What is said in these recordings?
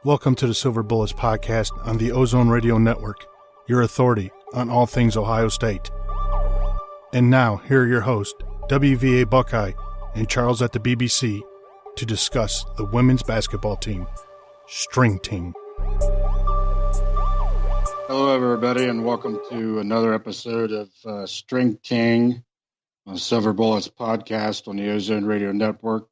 Welcome to the Silver Bullets podcast on the Ozone Radio Network, your authority on all things Ohio State. And now, here are your hosts, WVA Buckeye and Charles at the BBC, to discuss the women's basketball team, String Ting. Hello, everybody, and welcome to another episode of String Ting on Silver Bullets podcast on the Ozone Radio Network.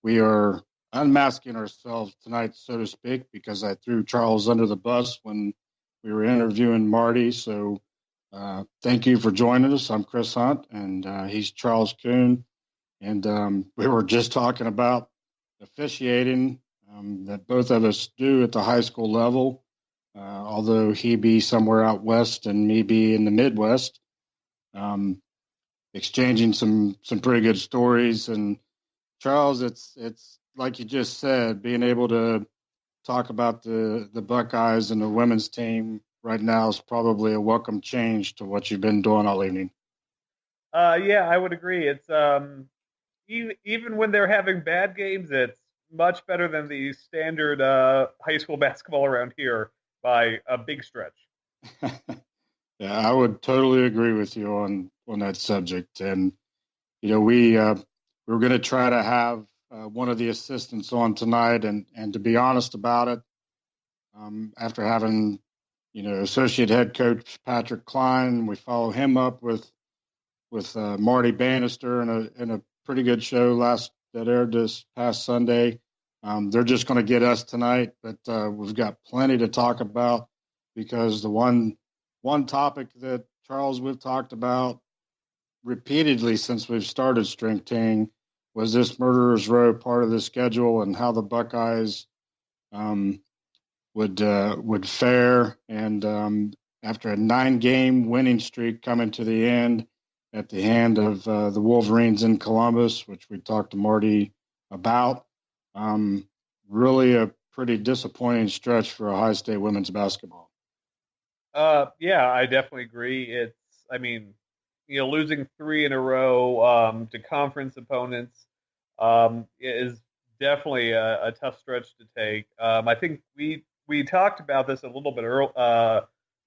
We are unmasking ourselves tonight, so to speak, because I threw Charles under the bus when we were interviewing Marty. So thank you for joining us. I'm Chris Hunt, and he's Charles Kuehn. And we were just talking about officiating that both of us do at the high school level, although he be somewhere out west and me be in the Midwest, exchanging some pretty good stories. And Charles, it's like you just said, being able to talk about the Buckeyes and the women's team right now is probably a welcome change to what you've been doing all evening. Yeah, I would agree. It's even when they're having bad games, it's much better than the standard high school basketball around here by a big stretch. Yeah, I would totally agree with you on that subject. And we were going to try to have one of the assistants on tonight, and to be honest about it, after having associate head coach Patrick Klein, we follow him up with Marty Bannister in a pretty good show that aired this past Sunday. They're just going to get us tonight, but we've got plenty to talk about, because the one topic that Charles we've talked about repeatedly since we've started String Ting was this Murderers Row part of the schedule and how the Buckeyes would fare. And after a 9-game winning streak coming to the end at the hand of the Wolverines in Columbus, which we talked to Marty about, really a pretty disappointing stretch for Ohio State women's basketball. Yeah, I definitely agree. Losing 3 in a row to conference opponents is definitely a tough stretch to take. I think we talked about this a little bit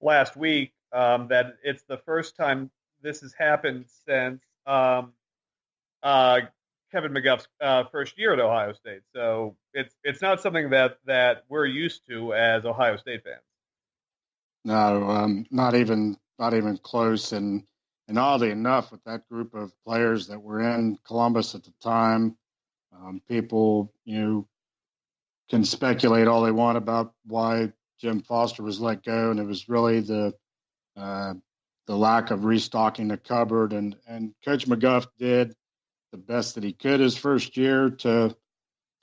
last week, that it's the first time this has happened since Kevin McGuff's first year at Ohio State. So it's not something that we're used to as Ohio State fans. No, not even close. And oddly enough, with that group of players that were in Columbus at the time, people can speculate all they want about why Jim Foster was let go, and it was really the lack of restocking the cupboard. And Coach McGuff did the best that he could his first year to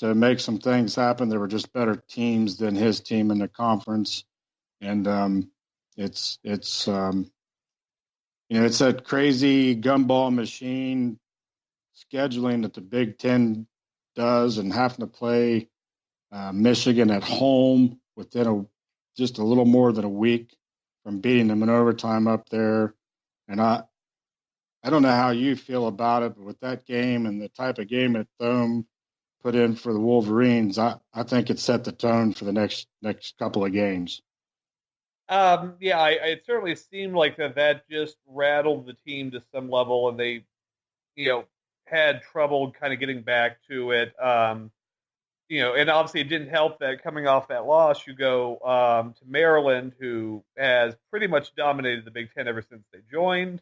make some things happen. There were just better teams than his team in the conference, and it's that crazy gumball machine scheduling that the Big Ten does, and having to play Michigan at home within just a little more than a week from beating them in overtime up there. And I don't know how you feel about it, but with that game and the type of game that Thome put in for the Wolverines, I think it set the tone for the next couple of games. It certainly seemed like that just rattled the team to some level, and they, had trouble kind of getting back to it. And obviously it didn't help that coming off that loss, you go to Maryland, who has pretty much dominated the Big Ten ever since they joined.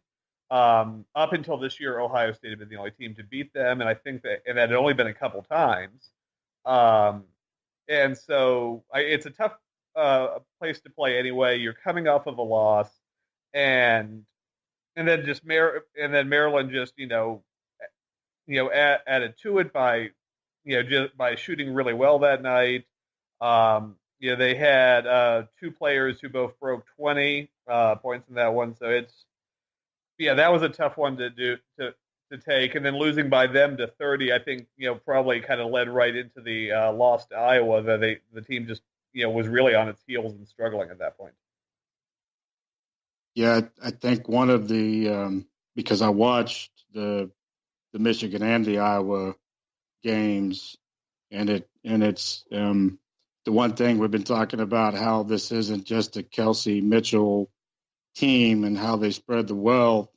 Up until this year, Ohio State had been the only team to beat them, and I think that had only been a couple times. And so it's a tough place to play anyway. You're coming off of a loss, and then Maryland just added to it by just by shooting really well that night. They had 2 players who both broke 20 points in that one, so that was a tough one to take. And then losing by them to 30, I think probably kind of led right into the loss to Iowa. That the team just was really on its heels and struggling at that point. Yeah, I think one of the because I watched the Michigan and the Iowa games, and it's the one thing we've been talking about, how this isn't just a Kelsey Mitchell team and how they spread the wealth.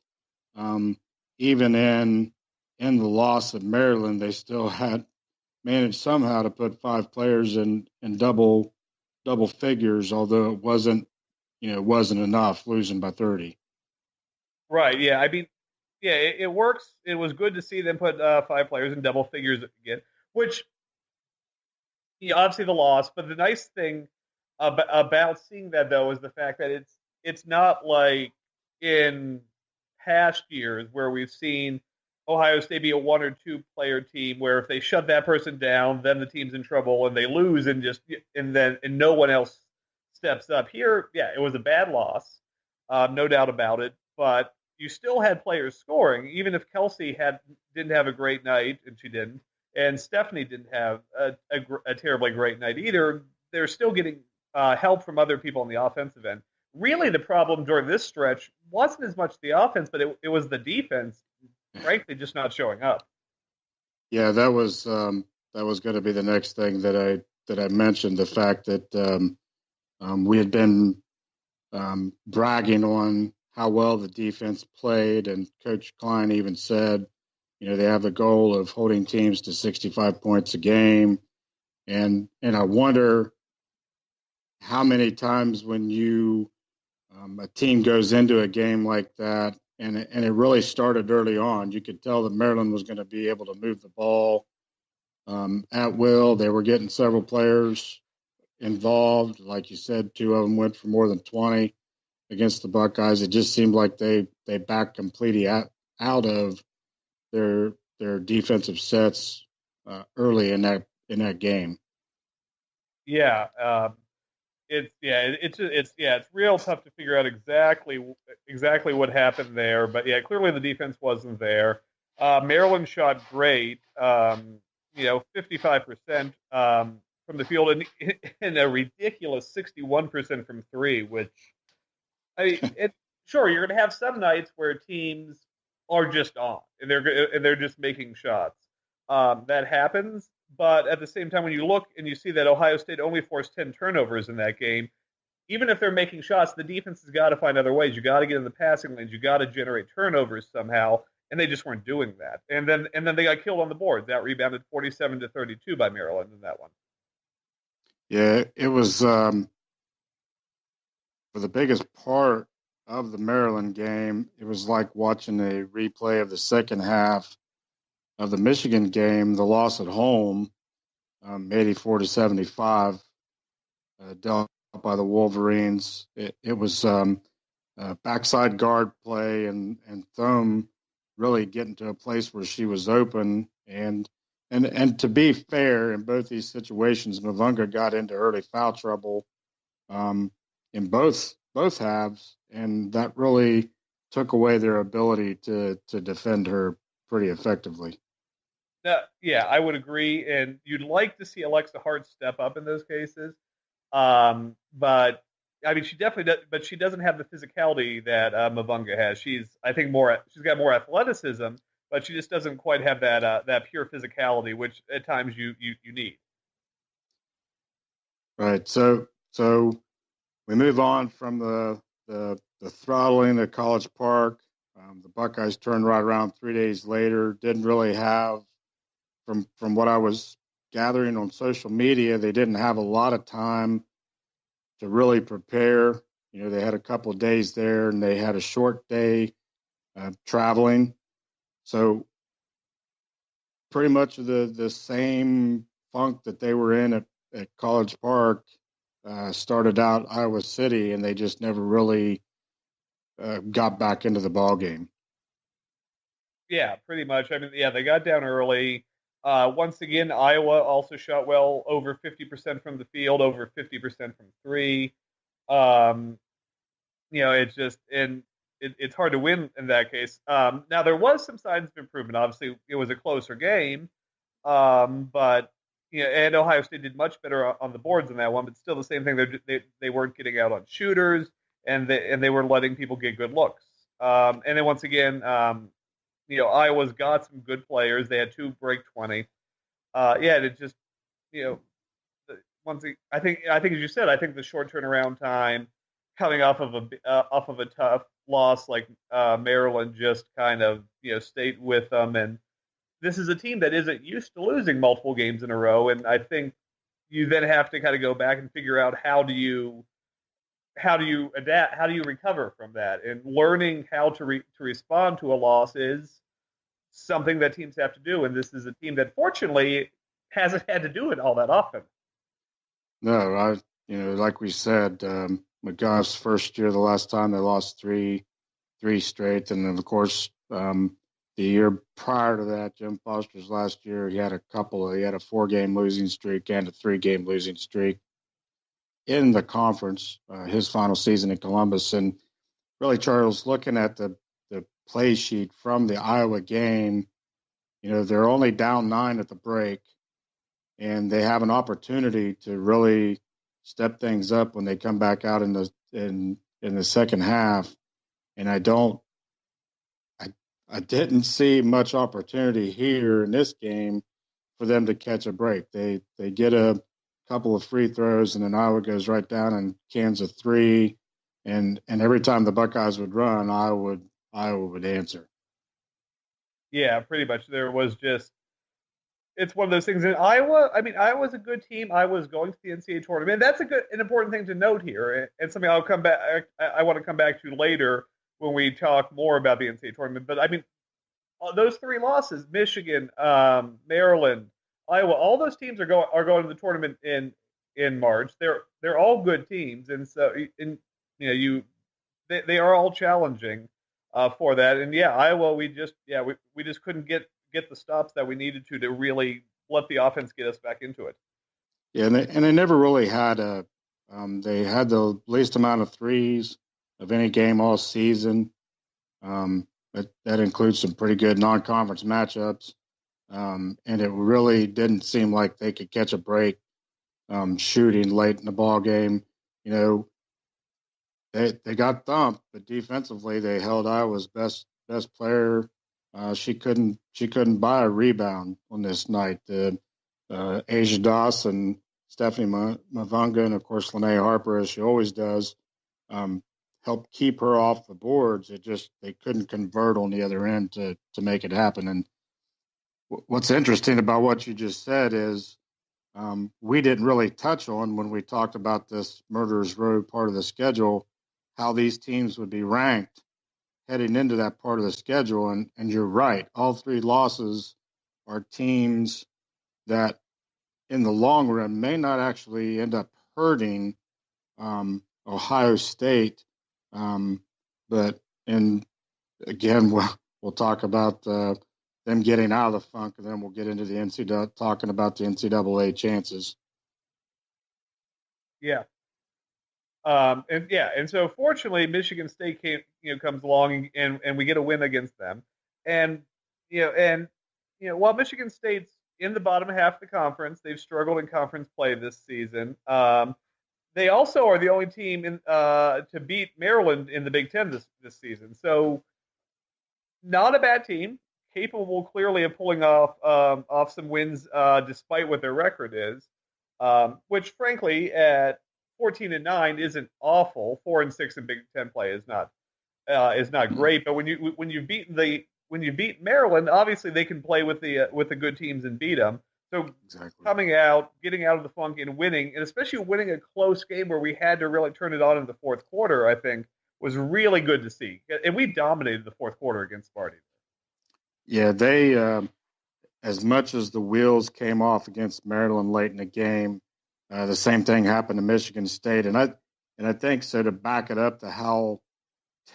Even in the loss of Maryland, they still had managed somehow to put 5 players in double figures, although it wasn't enough, losing by 30. Right. Yeah. I mean, yeah, it works. It was good to see them put 5 players in double figures again, which obviously the loss. But the nice thing about seeing that though is the fact that it's not like in past years where we've seen Ohio State be a 1 or 2 player team where if they shut that person down, then the team's in trouble and they lose and no one else steps up. Here, yeah, it was a bad loss, no doubt about it. But you still had players scoring, even if Kelsey didn't have a great night, and she didn't, and Stephanie didn't have a terribly great night either. They're still getting help from other people on the offensive end. Really, the problem during this stretch wasn't as much the offense, but it was the defense, frankly, just not showing up. Yeah, that was going to be the next thing that I mentioned. The fact that we had been bragging on how well the defense played, and Coach Klein even said, they have the goal of holding teams to 65 points a game, and I wonder how many times when a team goes into a game like that, and it really started early on. You could tell that Maryland was going to be able to move the ball at will. They were getting several players involved. Like you said, 2 of them went for more than 20 against the Buckeyes. It just seemed like they backed completely out of their defensive sets early in that game. Yeah, it's real tough to figure out exactly what happened there. But yeah, clearly the defense wasn't there. Maryland shot great, 55% from the field and a ridiculous 61% from 3, which sure, you're going to have some nights where teams are just on and they're just making shots. That happens, but at the same time, when you look and you see that Ohio State only forced 10 turnovers in that game, even if they're making shots, the defense has got to find other ways. You got to get in the passing lanes. You got to generate turnovers somehow, and they just weren't doing that. And then they got killed on the boards. That rebounded 47-32 by Maryland in that one. Yeah, it was for the biggest part of the Maryland game. It was like watching a replay of the second half of the Michigan game, the loss at home, 84-75, dealt by the Wolverines. It was backside guard play and Thumb really getting to a place where she was open. And to be fair, in both these situations, Mavunga got into early foul trouble in both halves, and that really took away their ability to defend her pretty effectively. Yeah, I would agree, and you'd like to see Alexa Hart step up in those cases, but I mean, she definitely does, but she doesn't have the physicality that Mavunga has. She's got more athleticism, but she just doesn't quite have that pure physicality, which at times you need. Right. So we move on from the throttling at College Park. The Buckeyes turned right around 3 days later. Didn't really have, from what I was gathering on social media, they didn't have a lot of time to really prepare. They had a couple of days there, and they had a short day traveling. So pretty much the same funk that they were in at College Park started out Iowa City, and they just never really got back into the ball game. Yeah, pretty much. I mean, yeah, they got down early. Once again, Iowa also shot well, over 50% from the field, over 50% from 3. It's just it's hard to win in that case. Now there was some signs of improvement. Obviously, it was a closer game, but and Ohio State did much better on the boards in that one. But still, the same thing. They weren't getting out on shooters, and they weren't letting people get good looks. And then once again, Iowa's got some good players. They had 2 break 20. And it just I think as you said, I think the short turnaround time coming off of a tough loss like Maryland just kind of stayed with them, and this is a team that isn't used to losing multiple games in a row, and I think you then have to kind of go back and figure out how do you adapt, how do you recover from that, and learning how to respond to a loss is something that teams have to do, and this is a team that fortunately hasn't had to do it all that often. No, like we said, McGough's first year, the last time they lost three straight, and then of course the year prior to that, Jim Foster's last year, he had a 4-game losing streak and a 3-game losing streak in the conference, his final season in Columbus. And really, Charles, looking at the play sheet from the Iowa game, they're only down 9 at the break, and they have an opportunity to really step things up when they come back out in the second half. And I didn't see much opportunity here in this game for them to catch a break. They get a couple of free throws, and then Iowa goes right down and cans a 3. And every time the Buckeyes would run, Iowa would answer. Yeah, pretty much. It's one of those things in Iowa. I mean, Iowa's a good team. Iowa's going to the NCAA tournament. That's an important thing to note here, and something I want to come back to later when we talk more about the NCAA tournament. But I mean, those 3 losses: Michigan, Maryland, Iowa. All those teams are going to the tournament in March. They're all good teams, and so they are all challenging for that. And yeah, Iowa, we just couldn't get the stops that we needed to really let the offense get us back into it. Yeah, and they never really had they had the least amount of threes of any game all season. That includes some pretty good non-conference matchups, and it really didn't seem like they could catch a break shooting late in the ball game. They got thumped, but defensively they held Iowa's best player. She couldn't buy a rebound on this night. Asia Doss and Stephanie Mavunga, and of course Lene Harper, as she always does, helped keep her off the boards. They couldn't convert on the other end to make it happen. And what's interesting about what you just said is we didn't really touch on when we talked about this Murderers Row part of the schedule how these teams would be ranked heading into that part of the schedule. And you're right. All 3 losses are teams that in the long run may not actually end up hurting Ohio State. But again, we'll talk about them getting out of the funk, and then we'll get into the talking about the NCAA chances. Yeah. And so fortunately, Michigan State comes along and we get a win against them, and while Michigan State's in the bottom half of the conference, they've struggled in conference play this season. They also are the only team to beat Maryland in the Big Ten this season. So not a bad team, capable clearly of pulling off some wins despite what their record is, which frankly at 14-9 isn't awful. 4-6 in Big Ten play is not great. But when you beat Maryland, obviously they can play with the good teams and beat them. So exactly. Coming out, getting out of the funk and winning, and especially winning a close game where we had to really turn it on in the fourth quarter, I think was really good to see. And we dominated the fourth quarter against Sparty. Yeah, they as much as the wheels came off against Maryland late in the game, the same thing happened to Michigan State, and I think so. To back it up to how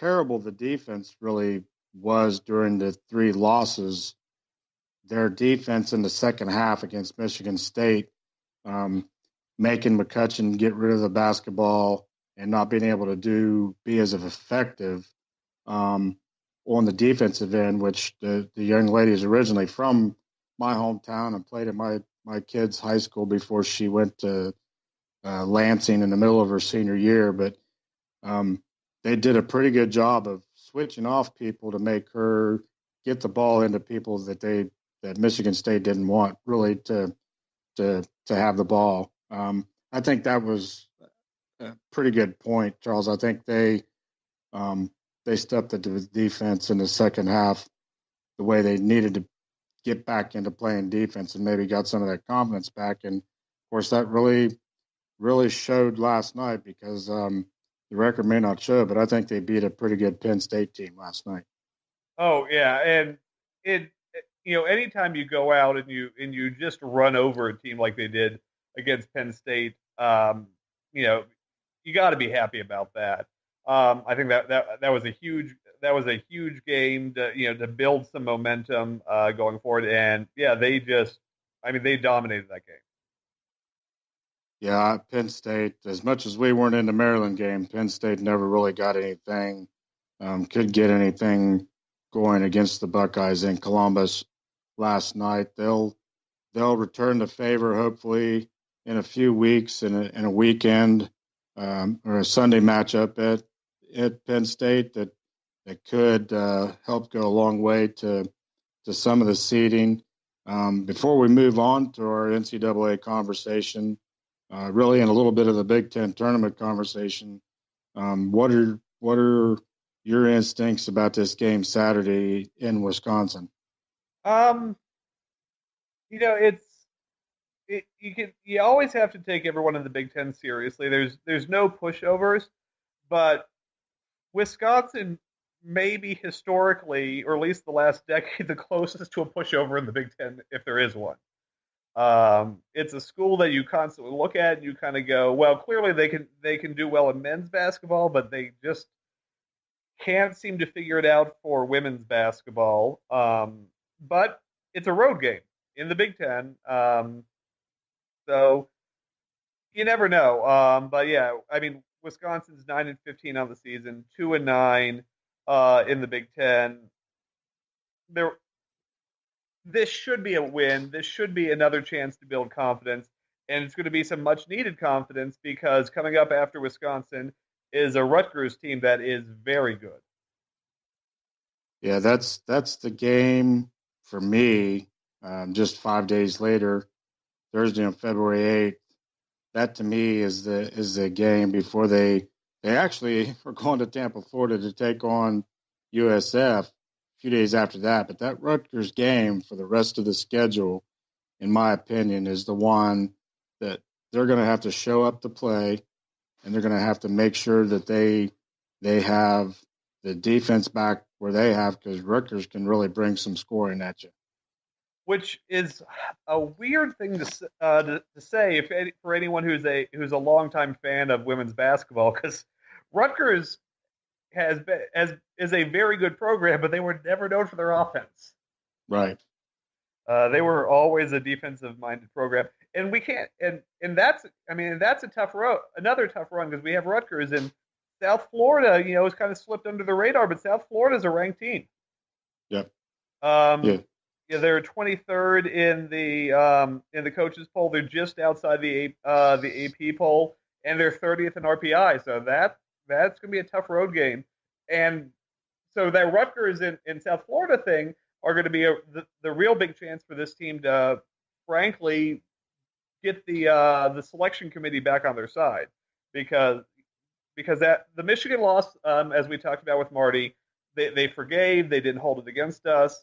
terrible the defense really was during the 3 losses, their defense in the second half against Michigan State, making McCutcheon get rid of the basketball and not being able to be as effective on the defensive end, which the young lady is originally from my hometown and played at my kid's high school before she went to Lansing in the middle of her senior year. But they did a pretty good job of switching off people to make her get the ball into people that Michigan State didn't want really to have the ball. I think that was a pretty good point, Charles. I think they stepped into the defense in the second half the way they needed to get back into playing defense and maybe got some of that confidence back. And of course, that really showed last night because the record may not show, but I think they beat a pretty good Penn State team last night. Oh yeah, and anytime you go out and you just run over a team like they did against Penn State, you know, you got to be happy about that. I think that was a huge game to build some momentum going forward, and yeah, they dominated that game. Yeah, Penn State, as much as we weren't in the Maryland game, Penn State never really got anything, could get anything going against the Buckeyes in Columbus last night. They'll return the favor hopefully in a few weeks in a weekend or a Sunday matchup at Penn State that could help go a long way to some of the seeding. Before we move on to our NCAA conversation, really in a little bit of the Big Ten tournament conversation, what are your instincts about this game Saturday in Wisconsin? You always have to take everyone in the Big Ten seriously. There's no pushovers, but Wisconsin may be historically, or at least the last decade, the closest to a pushover in the Big Ten, if there is one. It's a school that you constantly look at and you kind of go, well, clearly they can do well in men's basketball, but they just can't seem to figure it out for women's basketball. But it's a road game in the Big Ten, so you never know. But yeah, I mean, Wisconsin's 9-15 on the season, 2-9 in the Big Ten. This should be a win. This should be another chance to build confidence, and it's going to be some much-needed confidence because coming up after Wisconsin is a Rutgers team that is very good. Yeah, that's the game for me. Just 5 days later, Thursday on February 8th. That to me is the game before they actually are going to Tampa, Florida to take on USF a few days after that. But that Rutgers game for the rest of the schedule, in my opinion, is the one that they're going to have to show up to play, and they're going to have to make sure that they have the defense back where they have, because Rutgers can really bring some scoring at you. Which is a weird thing to say for anyone who's a longtime fan of women's basketball, because Rutgers is a very good program, but they were never known for their offense. Right. They were always a defensive-minded program, and we can't. And that's a tough road. Another tough run because we have Rutgers in South Florida. Has kind of slipped under the radar, but South Florida is a ranked team. Yep. Yeah, they're 23rd in the coaches poll. They're just outside the AP poll, and they're 30th in RPI. So that's going to be a tough road game. And so that Rutgers in South Florida thing are going to be the real big chance for this team to, frankly, get the selection committee back on their side because that the Michigan loss, as we talked about with Marty, they forgave. They didn't hold it against us.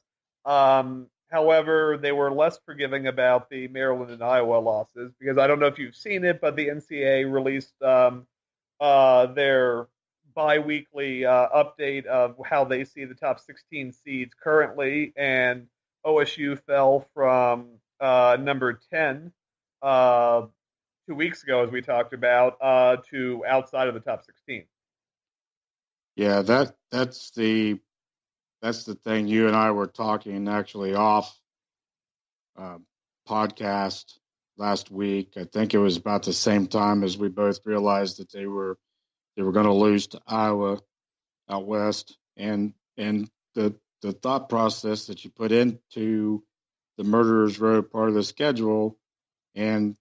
However, they were less forgiving about the Maryland and Iowa losses because I don't know if you've seen it, but the NCAA released their bi-weekly update of how they see the top 16 seeds currently, and OSU fell from number 10 2 weeks ago, as we talked about, to outside of the top 16. Yeah, that's the thing. You and I were talking actually off podcast last week. I think it was about the same time as we both realized that they were going to lose to Iowa out west, and the thought process that you put into the Murderers Row part of the schedule, and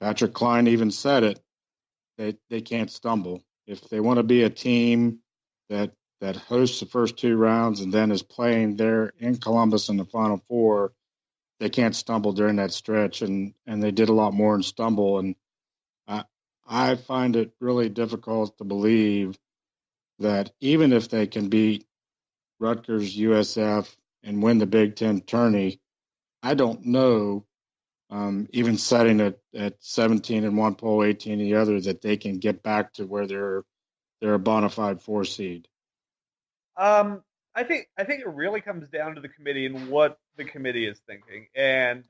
Patrick Klein even said it. They can't stumble if they want to be a team that hosts the first two rounds and then is playing there in Columbus in the Final Four. They can't stumble during that stretch, and they did a lot more than stumble. And I find it really difficult to believe that even if they can beat Rutgers, USF, and win the Big Ten tourney, I don't know, even setting it at 17 in one poll, 18 in the other, that they can get back to where they're a bona fide 4 seed. I think it really comes down to the committee and what the committee is thinking. And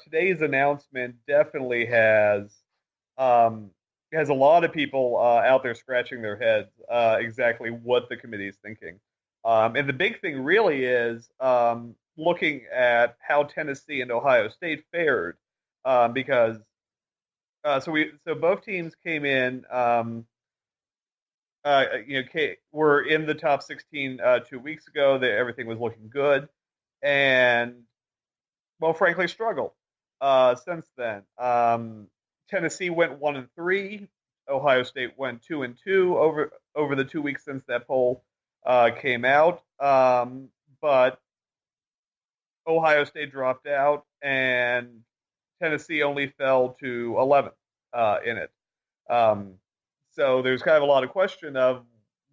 today's announcement definitely has a lot of people out there scratching their heads exactly what the committee is thinking. And the big thing really is looking at how Tennessee and Ohio State fared, because so both teams came in. Were in the top 16 2 weeks ago. Everything was looking good, and well, frankly, struggled since then. Tennessee went 1-3. Ohio State went 2-2 over the 2 weeks since that poll came out. But Ohio State dropped out, and Tennessee only fell to 11th in it. So there's kind of a lot of question of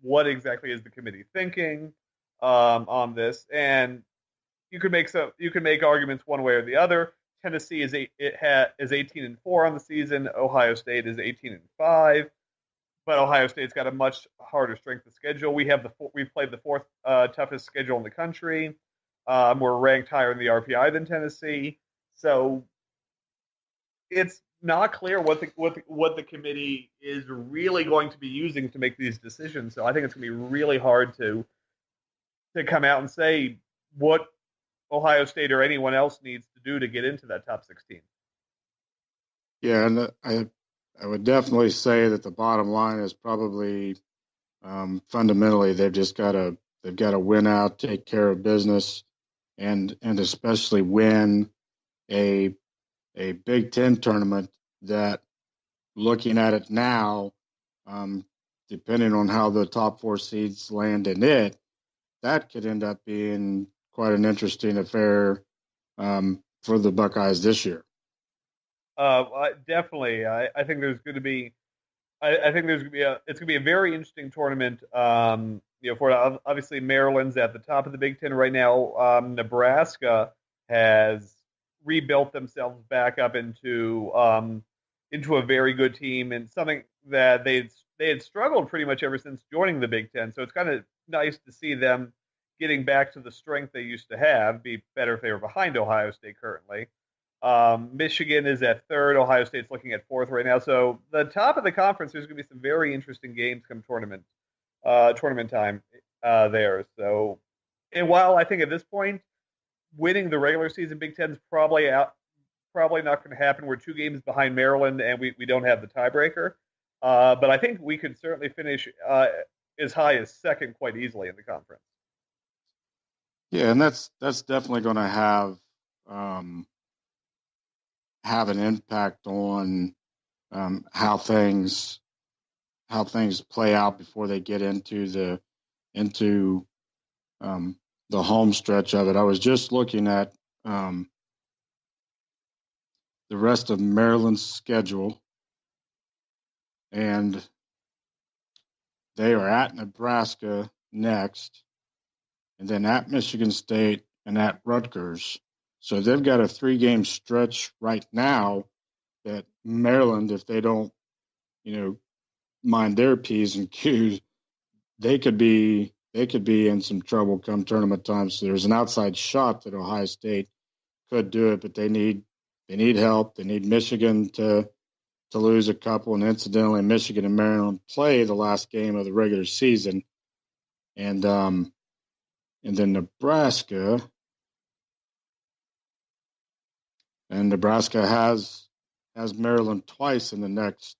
what exactly is the committee thinking on this, and you could make arguments one way or the other. Tennessee is 18-4 on the season. Ohio State is 18-5, but Ohio State's got a much harder strength of schedule. We've played the fourth toughest schedule in the country. We're ranked higher in the RPI than Tennessee, so it's not clear what the committee is really going to be using to make these decisions. So I think it's going to be really hard to come out and say what Ohio State or anyone else needs to do to get into that top 16. Yeah, and I would definitely say that the bottom line is probably fundamentally they've got to win out, take care of business, and especially win a Big Ten tournament that, looking at it now, depending on how the top 4 seeds land in it, that could end up being quite an interesting affair for the Buckeyes this year. Definitely. I think there's going to be. I think it's going to be a very interesting tournament. For obviously Maryland's at the top of the Big Ten right now. Nebraska has rebuilt themselves back up into a very good team, and something that they had struggled pretty much ever since joining the Big Ten. So it's kind of nice to see them getting back to the strength they used to have. Be better if they were behind Ohio State currently. Michigan is at third. Ohio State's looking at fourth right now. So the top of the conference, there's going to be some very interesting games come tournament time there. So, and while I think at this point, winning the regular season Big Ten is probably not going to happen. We're 2 games behind Maryland, and we don't have the tiebreaker. But I think we could certainly finish as high as second quite easily in the conference. Yeah, and that's definitely going to have an impact on how things play out before they get into the home stretch of it. I was just looking at the rest of Maryland's schedule, and they are at Nebraska next, and then at Michigan State and at Rutgers. So they've got a 3-game stretch right now that Maryland, if they don't, mind their P's and Q's, they could be in some trouble come tournament time. So there's an outside shot that Ohio State could do it, but they need help. They need Michigan to lose a couple, and incidentally, Michigan and Maryland play the last game of the regular season, and then Nebraska has Maryland twice in the next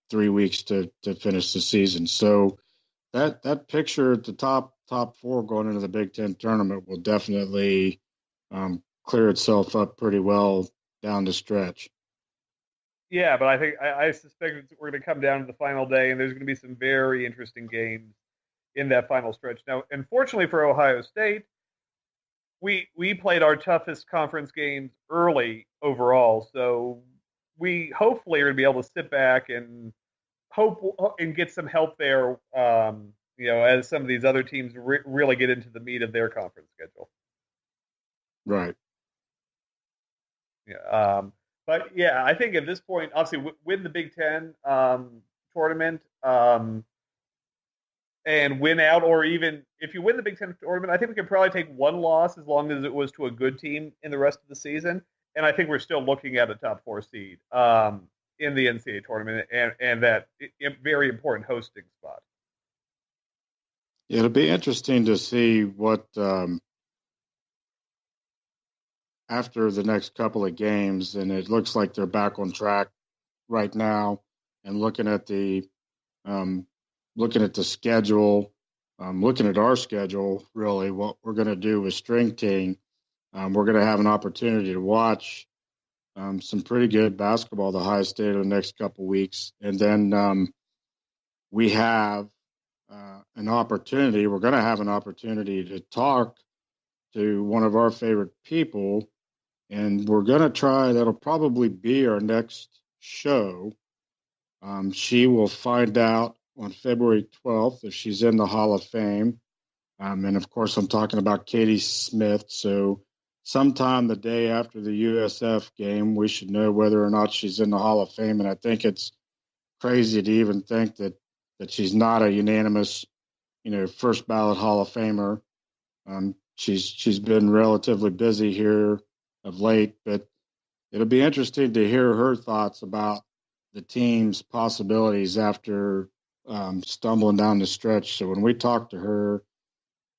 3 weeks to finish the season. So that picture at the top 4 going into the Big Ten tournament will definitely clear itself up pretty well down the stretch. Yeah, but I suspect we're going to come down to the final day, and there's going to be some very interesting games in that final stretch. Now, unfortunately for Ohio State, we played our toughest conference games early overall, so we hopefully are going to be able to sit back and hope and get some help there. As some of these other teams really get into the meat of their conference schedule. Right. Yeah. But yeah, I think at this point, obviously, win the Big Ten tournament and win out, or even if you win the Big Ten tournament, I think we could probably take one loss as long as it was to a good team in the rest of the season. And I think we're still looking at a top 4 seed in the NCAA tournament and that very important hosting spot. It'll be interesting to see what after the next couple of games, and it looks like they're back on track right now. And looking at the schedule, looking at our schedule, really what we're going to do with String Ting, we're going to have an opportunity to watch some pretty good basketball, the Ohio State, over the next couple of weeks, and then we have an opportunity. We're going to have an opportunity to talk to one of our favorite people, and we're going to try. That'll probably be our next show. She will find out on February 12th if she's in the Hall of Fame. And, of course, I'm talking about Katie Smith. So sometime the day after the USF game, we should know whether or not she's in the Hall of Fame. And I think it's crazy to even think that she's not a unanimous, first ballot Hall of Famer. She's been relatively busy here of late, but it'll be interesting to hear her thoughts about the team's possibilities after stumbling down the stretch. So when we talk to her,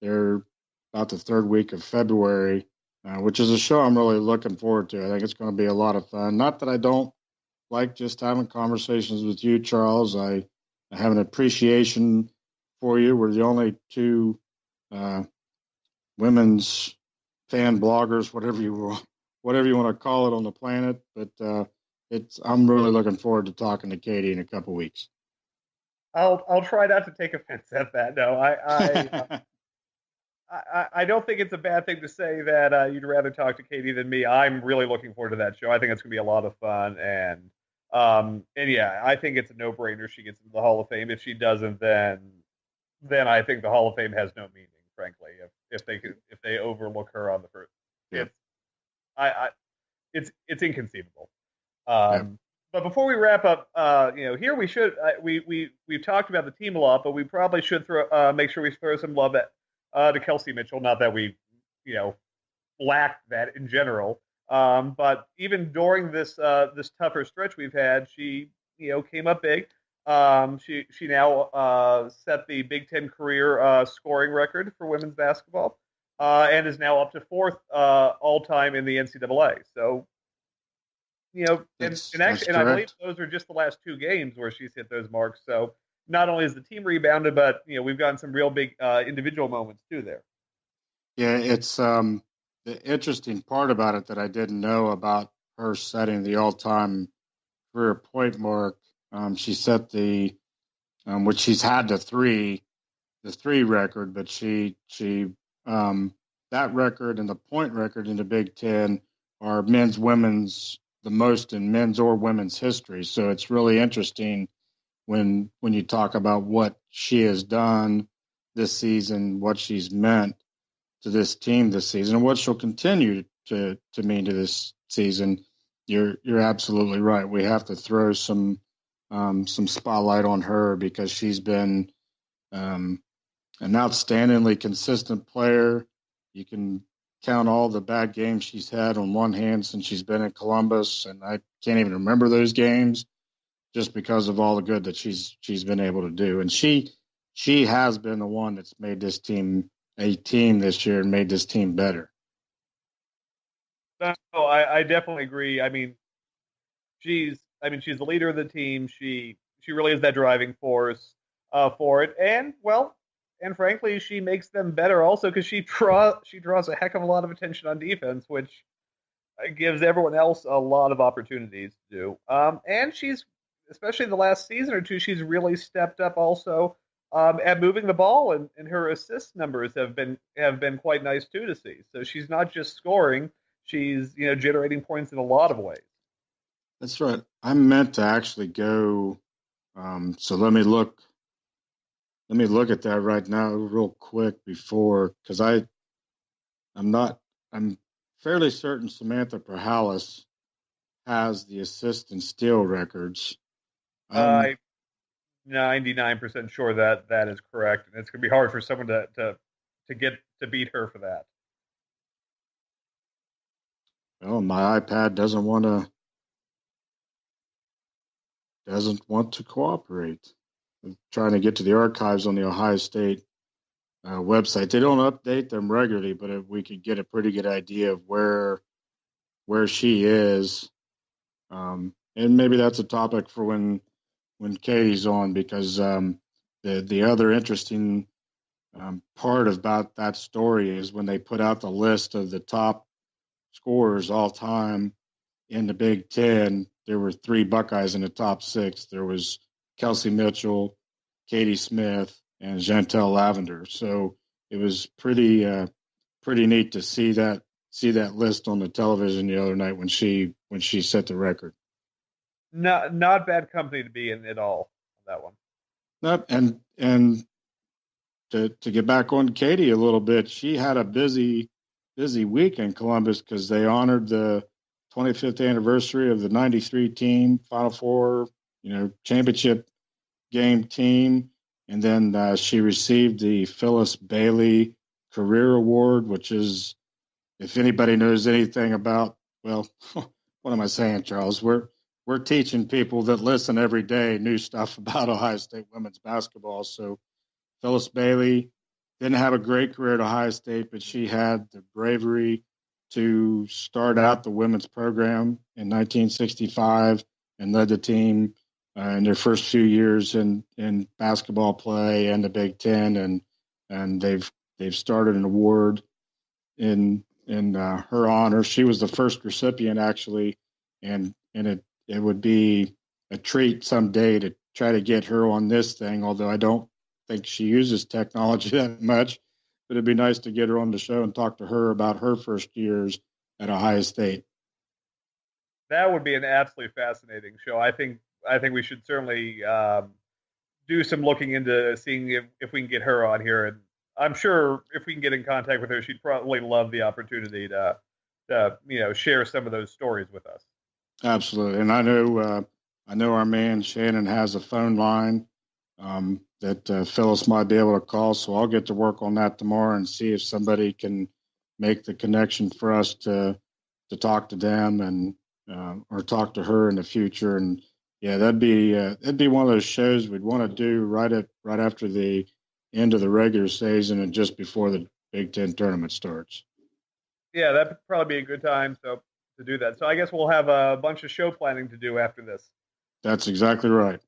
they're about the third week of February, which is a show I'm really looking forward to. I think it's going to be a lot of fun. Not that I don't like just having conversations with you, Charles. I have an appreciation for you. We're the only two women's fan bloggers, whatever you want to call it, on the planet. But I'm really looking forward to talking to Katie in a couple weeks. I'll try not to take offense at that. No, I don't think it's a bad thing to say that you'd rather talk to Katie than me. I'm really looking forward to that show. I think it's going to be a lot of fun, and yeah, I think it's a no-brainer. She gets into the Hall of Fame. If she doesn't, then I think the Hall of Fame has no meaning, frankly. If they overlook her on the first, it's inconceivable. But before we wrap up, here we should we've talked about the team a lot, but we probably should make sure we throw some love to Kelsey Mitchell. Not that we lack that in general, but even during this tougher stretch we've had, she came up big. She now set the Big Ten career scoring record for women's basketball, and is now up to 4th all time in the NCAA. So. And I believe those are just the last 2 games where she's hit those marks. So not only is the team rebounded, but we've gotten some real big individual moments too there. Yeah, it's the interesting part about it that I didn't know about her setting the all-time career point mark. She set the which she's had the three record, but she that record and the point record in the Big Ten are men's, women's, the most in men's or women's history. So it's really interesting when you talk about what she has done this season, what she's meant to this team this season, and what she'll continue to mean to this season. You're absolutely right. We have to throw some spotlight on her because she's been an outstandingly consistent player. You can count all the bad games she's had on one hand since she's been in Columbus, and I can't even remember those games just because of all the good that she's been able to do. And she has been the one that's made this team a team this year and made this team better. No, I definitely agree. I mean, she's the leader of the team. She really is that driving force for it. And frankly, she makes them better also because she draws a heck of a lot of attention on defense, which gives everyone else a lot of opportunities to do. And she's, especially the last season or two, she's really stepped up also at moving the ball, and her assist numbers have been quite nice too to see. So she's not just scoring; she's generating points in a lot of ways. That's right. I meant to actually go. So let me look at that right now real quick before, because I'm not, I'm fairly certain Samantha Perhalis has the assist and steal records. I'm 99% sure that that is correct, and it's going to be hard for someone to get to beat her for that. Well, my iPad doesn't want to cooperate. I'm trying to get to the archives on the Ohio State website. They don't update them regularly, but if we could get a pretty good idea of where she is, and maybe that's a topic for when Katie's on, because the other interesting part about that story is when they put out the list of the top scorers all time in the Big Ten. There were three Buckeyes in the top six. There was Kelsey Mitchell, Katie Smith, and Chantel Lavender. So it was pretty neat to see that list on the television the other night when she set the record. Not bad company to be in at all on that one. Nope. And to get back on Katie a little bit, she had a busy week in Columbus because they honored the 25th anniversary of the '93 team, Final Four, championship game team, and then she received the Phyllis Bailey Career Award, which is, if anybody knows anything about, well, what am I saying, Charles? We're teaching people that listen every day new stuff about Ohio State women's basketball. So Phyllis Bailey didn't have a great career at Ohio State, but she had the bravery to start out the women's program in 1965 and led the team in their first few years in basketball play and the Big Ten, and they've started an award in her honor. She was the first recipient, actually, and it would be a treat someday to try to get her on this thing, although I don't think she uses technology that much, but it'd be nice to get her on the show and talk to her about her first years at Ohio State. That would be an absolutely fascinating show. I think we should certainly do some looking into seeing if we can get her on here. And I'm sure if we can get in contact with her, she'd probably love the opportunity to share some of those stories with us. Absolutely. And I know our man Shannon has a phone line that Phyllis might be able to call. So I'll get to work on that tomorrow and see if somebody can make the connection for us to talk to them and or talk to her in the future. And yeah, that'd be one of those shows we'd want to do right after the end of the regular season and just before the Big Ten tournament starts. Yeah, that'd probably be a good time to do that. So I guess we'll have a bunch of show planning to do after this. That's exactly right.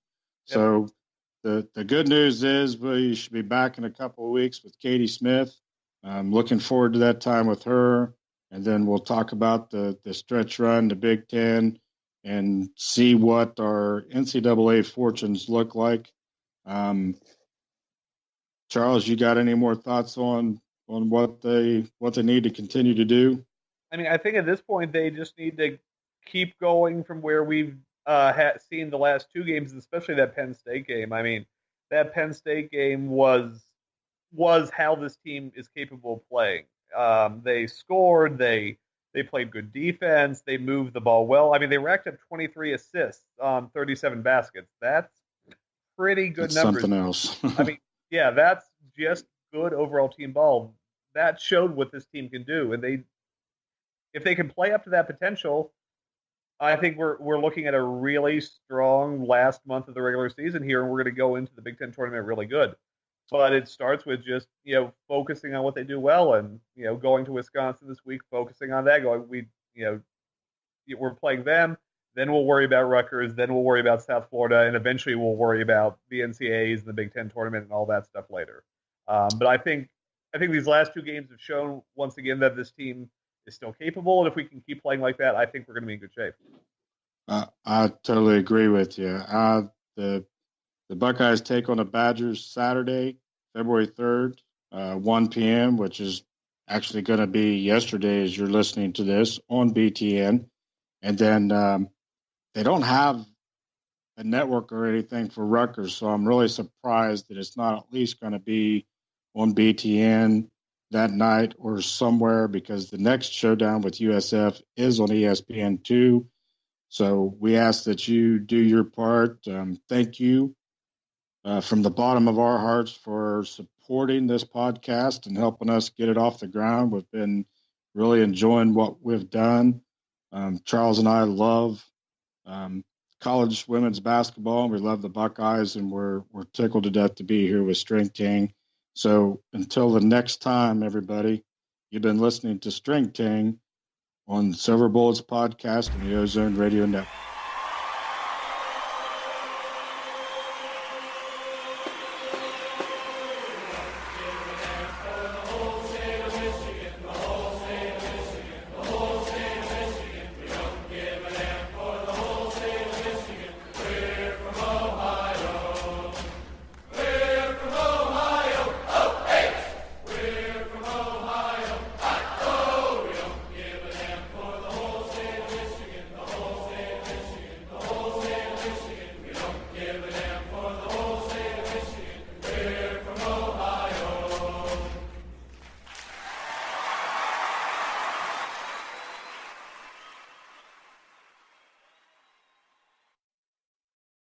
Yep. So the good news is we should be back in a couple of weeks with Katie Smith. I'm looking forward to that time with her. And then we'll talk about the stretch run, the Big Ten, and see what our NCAA fortunes look like. Charles, you got any more thoughts on what they need to continue to do? I mean, I think at this point they just need to keep going from where we've seen the last two games, especially that Penn State game. I mean, that Penn State game was how this team is capable of playing. They scored. They played good defense. They moved the ball well. I mean, they racked up 23 assists on 37 baskets. That's pretty good numbers. Something else. I mean, yeah, that's just good overall team ball. That showed what this team can do, and if they can play up to that potential, I think we're looking at a really strong last month of the regular season here, and we're going to go into the Big Ten tournament really good. But it starts with just focusing on what they do well, and going to Wisconsin this week, focusing on that. We're playing them, then we'll worry about Rutgers, then we'll worry about South Florida, and eventually we'll worry about the NCAAs and the Big Ten tournament and all that stuff later. But I think these last two games have shown once again that this team is still capable, and if we can keep playing like that, I think we're going to be in good shape. I totally agree with you. The Buckeyes take on the Badgers Saturday, February 3rd, 1 p.m., which is actually going to be yesterday as you're listening to this on BTN. And then they don't have a network or anything for Rutgers, so I'm really surprised that it's not at least going to be on BTN that night or somewhere, because the next showdown with USF is on ESPN2. So we ask that you do your part. Thank you from the bottom of our hearts for supporting this podcast and helping us get it off the ground. We've been really enjoying what we've done. Charles and I love college women's basketball, and we love the Buckeyes, and we're tickled to death to be here with String Ting. So until the next time, everybody, you've been listening to String Ting on Silver Bullets Podcast and the Ozone Radio Network.